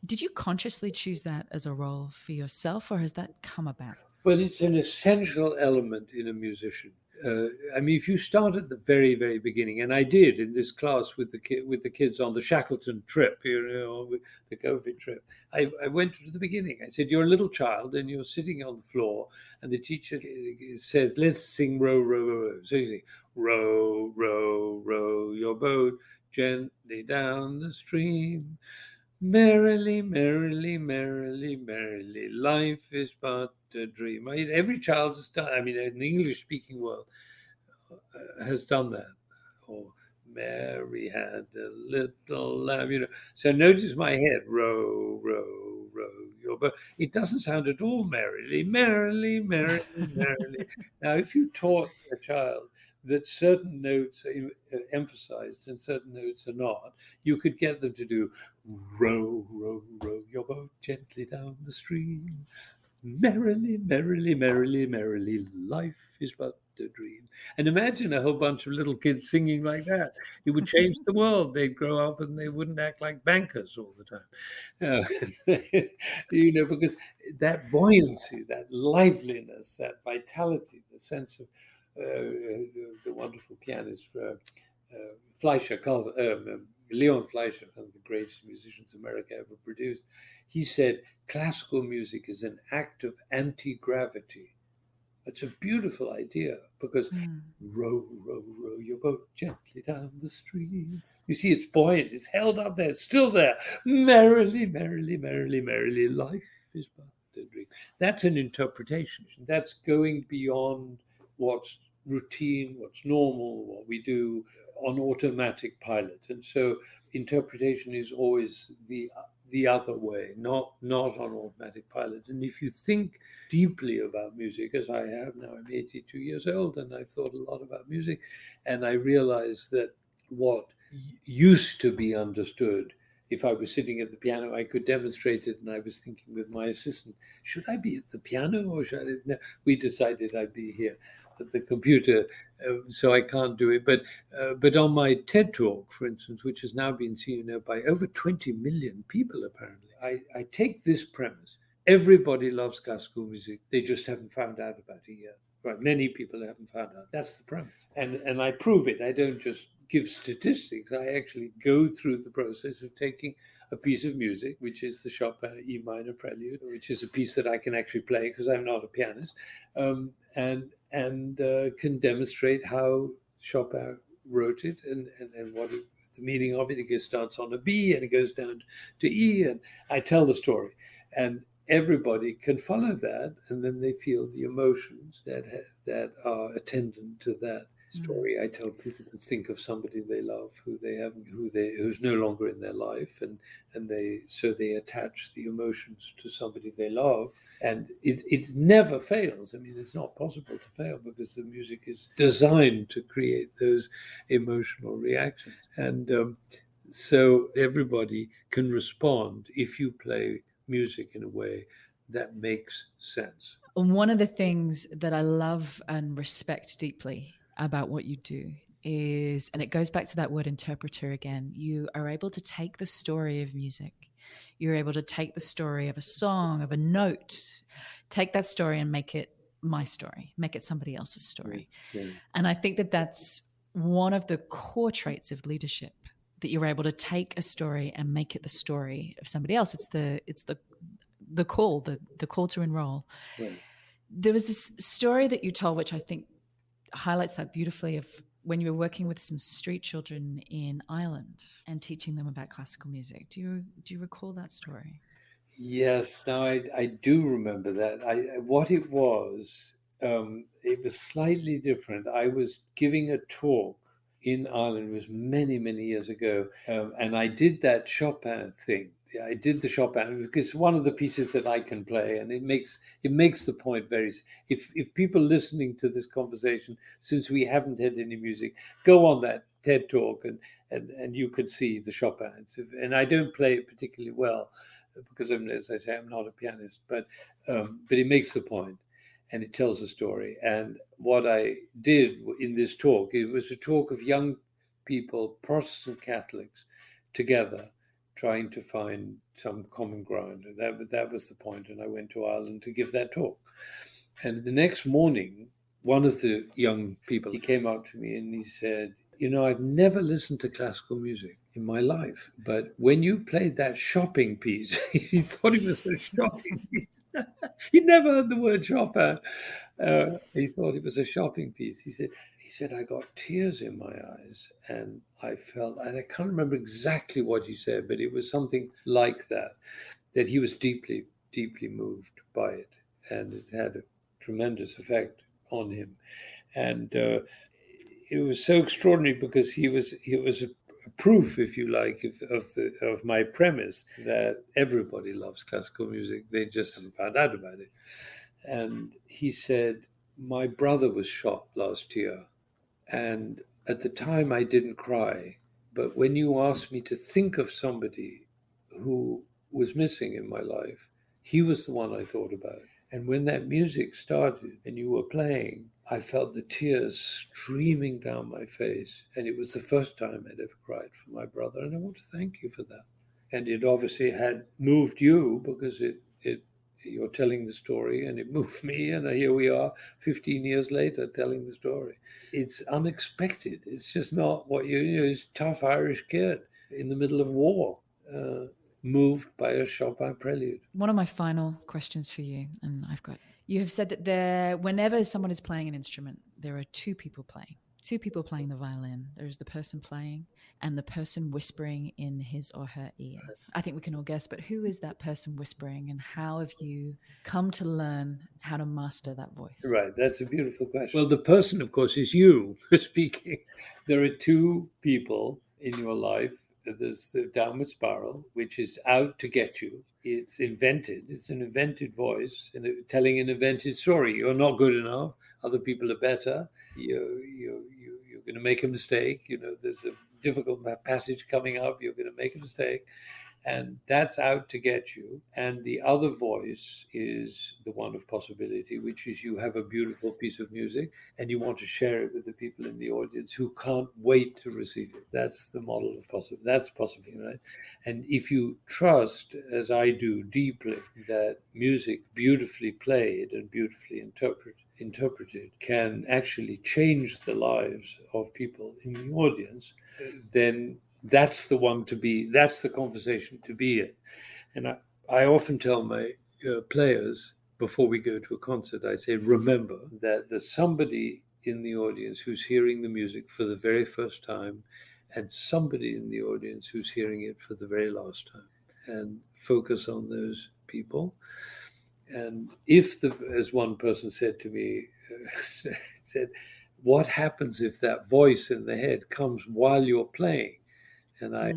Did you consciously choose that as a role for yourself, or has that come about? Well, it's an essential element in a musician. If you start at the very, very beginning, and I did in this class with the kids on the Shackleton trip, the COVID trip, I went to the beginning. I said, you're a little child and you're sitting on the floor, and the teacher says, let's sing row, row, row, row. So you sing, row, row, row your boat gently down the stream. Merrily, merrily, merrily, merrily, life is but a dream. Every child has done, in the English-speaking world, has done that. Or Mary had a little lamb, So notice my head, row, row, row your boat. It doesn't sound at all merrily, merrily, merrily, merrily. Now, if you taught a child that certain notes are emphasized and certain notes are not, you could get them to do row, row, row your boat gently down the stream. Merrily, merrily, merrily, merrily, life is but a dream. And imagine a whole bunch of little kids singing like that. It would change the world. They'd grow up and they wouldn't act like bankers all the time. Because that buoyancy, that liveliness, that vitality, the sense of the wonderful pianist Fleischer, Leon Fleischer, one of the greatest musicians America ever produced, he said, classical music is an act of anti-gravity. It's a beautiful idea because row, row, row your boat gently down the stream. You see, it's buoyant, it's held up there, it's still there. Merrily, merrily, merrily, merrily, life is but a dream. That's an interpretation. That's going beyond what's routine, what's normal, what we do on automatic pilot. And so interpretation is always the other way, not on automatic pilot. And if you think deeply about music, as I have now, I'm 82 years old, and I've thought a lot about music, and I realize that what used to be understood, if I was sitting at the piano, I could demonstrate it, and I was thinking with my assistant, should I be at the piano or should I? No, we decided I'd be here at the computer, so I can't do it. But on my TED Talk, for instance, which has now been seen by over 20 million people, apparently, I take this premise. Everybody loves classical music. They just haven't found out about it yet. Right? Many people haven't found out. That's the premise. And I prove it. I don't just give statistics. I actually go through the process of taking a piece of music, which is the Chopin E minor prelude, which is a piece that I can actually play because I'm not a pianist, and can demonstrate how Chopin wrote it and what the meaning of it. It starts on a B and it goes down to E, and I tell the story. And everybody can follow that, and then they feel the emotions that are attendant to that story. I tell people to think of somebody they love who's no longer in their life, and they attach the emotions to somebody they love, and it never fails. I mean, it's not possible to fail because the music is designed to create those emotional reactions, and so everybody can respond if you play music in a way that makes sense. And one of the things that I love and respect deeply about what you do is, and it goes back to that word interpreter again, you are able to take the story of music. You're able to take the story of a song, of a note, take that story and make it my story, make it somebody else's story. Yeah. And I think that that's one of the core traits of leadership, that you're able to take a story and make it the story of somebody else. It's the call to enrol. Right. There was this story that you told, which I think highlights that beautifully, of when you were working with some street children in Ireland and teaching them about classical music. Do you recall that story? Yes, now I do remember that. What it was slightly different. I was giving a talk in Ireland. It was many, many years ago, and I did that Chopin thing. I did the Chopin because it's one of the pieces that I can play, and it makes the point very. If people listening to this conversation, since we haven't had any music, go on that TED talk and you could see the Chopin. And I don't play it particularly well, because as I say, I'm not a pianist, but it makes the point, and it tells a story. And what I did in this talk, it was a talk of young people, Protestant Catholics, together, trying to find some common ground. And that was the point. And I went to Ireland to give that talk. And the next morning, one of the young people, he came up to me and he said, I've never listened to classical music in my life, but when you played that shopping piece, he thought it was a shopping piece. He'd never heard the word Chopin. He thought it was a shopping piece. He said, I got tears in my eyes, and I felt, and I can't remember exactly what he said, but it was something like that he was deeply, deeply moved by it, and it had a tremendous effect on him. And it was so extraordinary because it was a proof, if you like, of my premise that everybody loves classical music. They just found out about it. And he said, my brother was shot last year, and at the time I didn't cry, but when you asked me to think of somebody who was missing in my life, he was the one I thought about. And when that music started and you were playing, I felt the tears streaming down my face. And it was the first time I'd ever cried for my brother. And I want to thank you for that. And it obviously had moved you because you're telling the story, and it moved me. And here we are 15 years later telling the story. It's unexpected. It's just not what it's a tough Irish kid in the middle of war. Moved by a Chopin prelude. One of my final questions for you, and you have said that whenever someone is playing an instrument, there are two people playing the violin. There's the person playing and the person whispering in his or her ear. I think we can all guess, but who is that person whispering, and how have you come to learn how to master that voice? Right, that's a beautiful question. Well, the person, of course, is you speaking. There are two people in your life. There's the downward spiral, which is out to get you. It's invented. It's an invented voice and telling an invented story. You're not good enough. Other people are better. You're going to make a mistake. There's a difficult passage coming up. You're going to make a mistake. And that's out to get you. And the other voice is the one of possibility, which is you have a beautiful piece of music and you want to share it with the people in the audience who can't wait to receive it. That's the model of possible. That's possible, right? And if you trust, as I do deeply, that music beautifully played and beautifully interpreted can actually change the lives of people in the audience, then that's the one to be, that's the conversation to be in. And I often tell my players before we go to a concert, I say, remember that there's somebody in the audience who's hearing the music for the very first time and somebody in the audience who's hearing it for the very last time. And focus on those people. And if as one person said to me, said, what happens if that voice in the head comes while you're playing? And I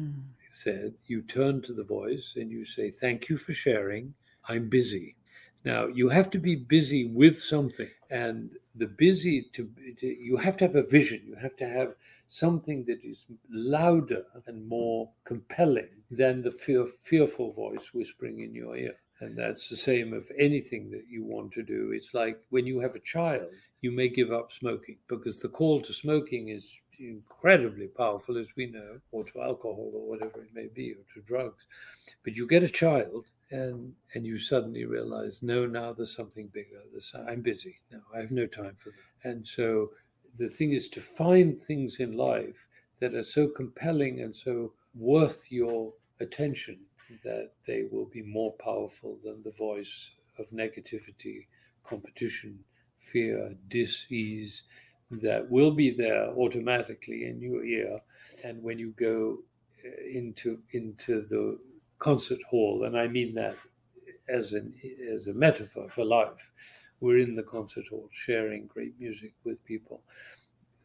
said, you turn to the voice and you say, thank you for sharing. I'm busy. Now, you have to be busy with something. And the busy, you have to have a vision. You have to have something that is louder and more compelling than the fearful voice whispering in your ear. And that's the same of anything that you want to do. It's like when you have a child, you may give up smoking because the call to smoking is incredibly powerful, as we know, or to alcohol or whatever it may be, or to drugs. But you get a child and you suddenly realize, no, now there's something bigger. I'm busy. No, I have no time for that. And so the thing is to find things in life that are so compelling and so worth your attention that they will be more powerful than the voice of negativity, competition, fear, dis-ease, that will be there automatically in your ear. And when you go into the concert hall, and I mean that as a metaphor for life, we're in the concert hall sharing great music with people.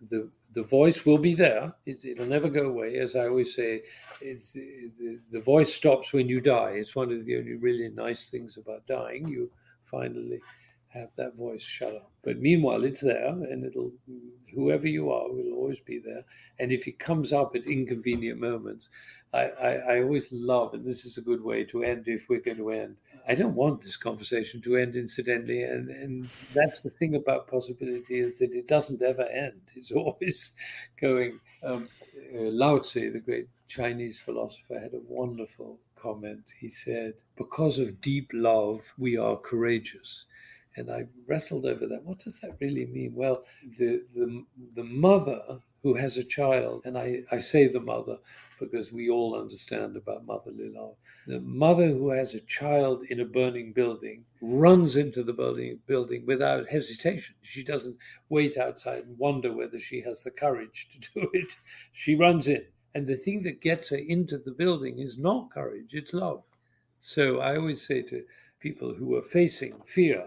The voice will be there. It'll never go away. As I always say, the voice stops when you die. It's one of the only really nice things about dying. You finally have that voice shut up. But meanwhile, it's there, and whoever you are will always be there. And if it comes up at inconvenient moments, I always love, and this is a good way to end if we're going to end. I don't want this conversation to end incidentally, and that's the thing about possibility, is that it doesn't ever end. It's always going. Lao Tzu, the great Chinese philosopher, had a wonderful comment. He said, because of deep love, we are courageous. And I wrestled over that. What does that really mean? Well, the mother who has a child, and I say the mother because we all understand about motherly love. The mother who has a child in a burning building runs into the building without hesitation. She doesn't wait outside and wonder whether she has the courage to do it. She runs in. And the thing that gets her into the building is not courage, it's love. So I always say to people who are facing fear,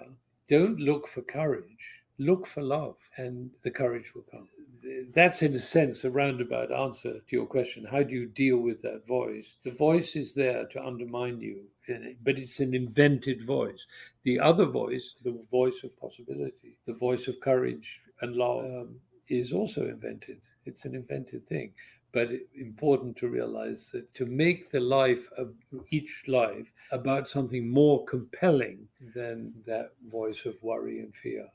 don't look for courage, look for love, and the courage will come. That's, in a sense, a roundabout answer to your question. How do you deal with that voice? The voice is there to undermine you, but it's an invented voice. The other voice, the voice of possibility, the voice of courage and love, is also invented. It's an invented thing. But it's important to realize that to make the life of each life about something more compelling than that voice of worry and fear.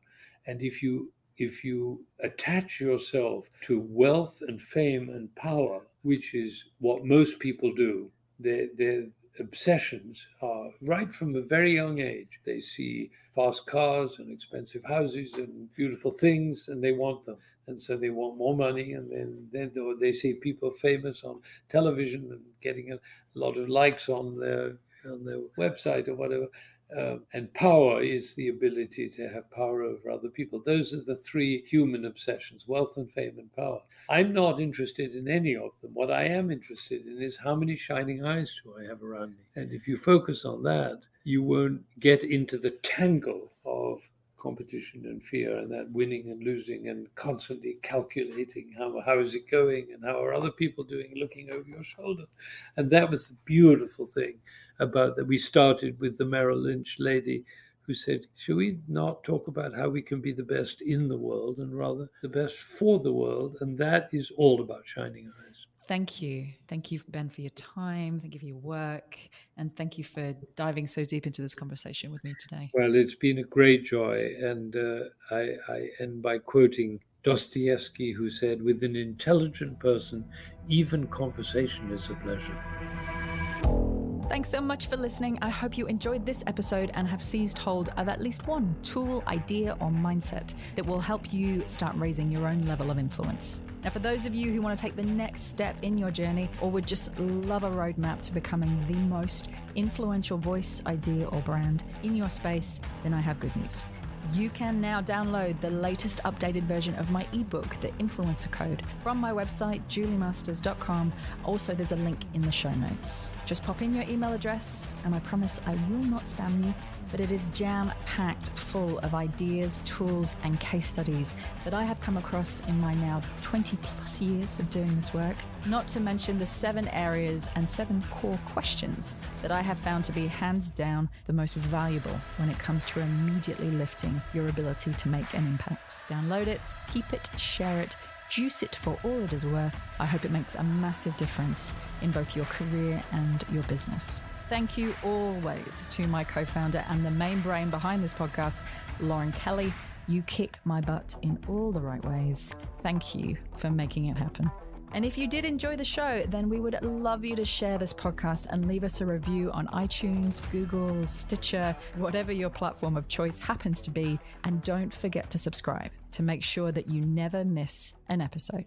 And if you attach yourself to wealth and fame and power, which is what most people do, their obsessions are right from a very young age. They see fast cars and expensive houses and beautiful things, and they want them. And so they want more money, and then they see people famous on television and getting a lot of likes on their website or whatever. And power is the ability to have power over other people. Those are the three human obsessions: wealth and fame and power. I'm not interested in any of them. What I am interested in is how many shining eyes do I have around me? And if you focus on that, you won't get into the tangle of competition and fear and that winning and losing and constantly calculating how is it going and how are other people doing, looking over your shoulder. And that was the beautiful thing about that. We started with the Merrill Lynch lady who said, should we not talk about how we can be the best in the world and rather the best for the world? And that is all about shining eyes. Thank you. Thank you, Ben, for your time. Thank you for your work. And thank you for diving so deep into this conversation with me today. Well, it's been a great joy. And I end by quoting Dostoevsky, who said, with an intelligent person, even conversation is a pleasure. Thanks so much for listening. I hope you enjoyed this episode and have seized hold of at least one tool, idea, or mindset that will help you start raising your own level of influence. Now, for those of you who want to take the next step in your journey or would just love a roadmap to becoming the most influential voice, idea, or brand in your space, then I have good news. You can now download the latest updated version of my ebook, The Influencer Code, from my website, juliemasters.com. Also, there's a link in the show notes. Just pop in your email address, and I promise I will not spam you, but it is jam-packed full of ideas, tools, and case studies that I have come across in my now 20 plus years of doing this work. Not to mention the 7 areas and 7 core questions that I have found to be hands down the most valuable when it comes to immediately lifting your ability to make an impact. Download it, keep it, share it, juice it for all it is worth. I hope it makes a massive difference in both your career and your business. Thank you always to my co-founder and the main brain behind this podcast, Lauren Kelly. You kick my butt in all the right ways. Thank you for making it happen. And if you did enjoy the show, then we would love you to share this podcast and leave us a review on iTunes, Google, Stitcher, whatever your platform of choice happens to be. And don't forget to subscribe to make sure that you never miss an episode.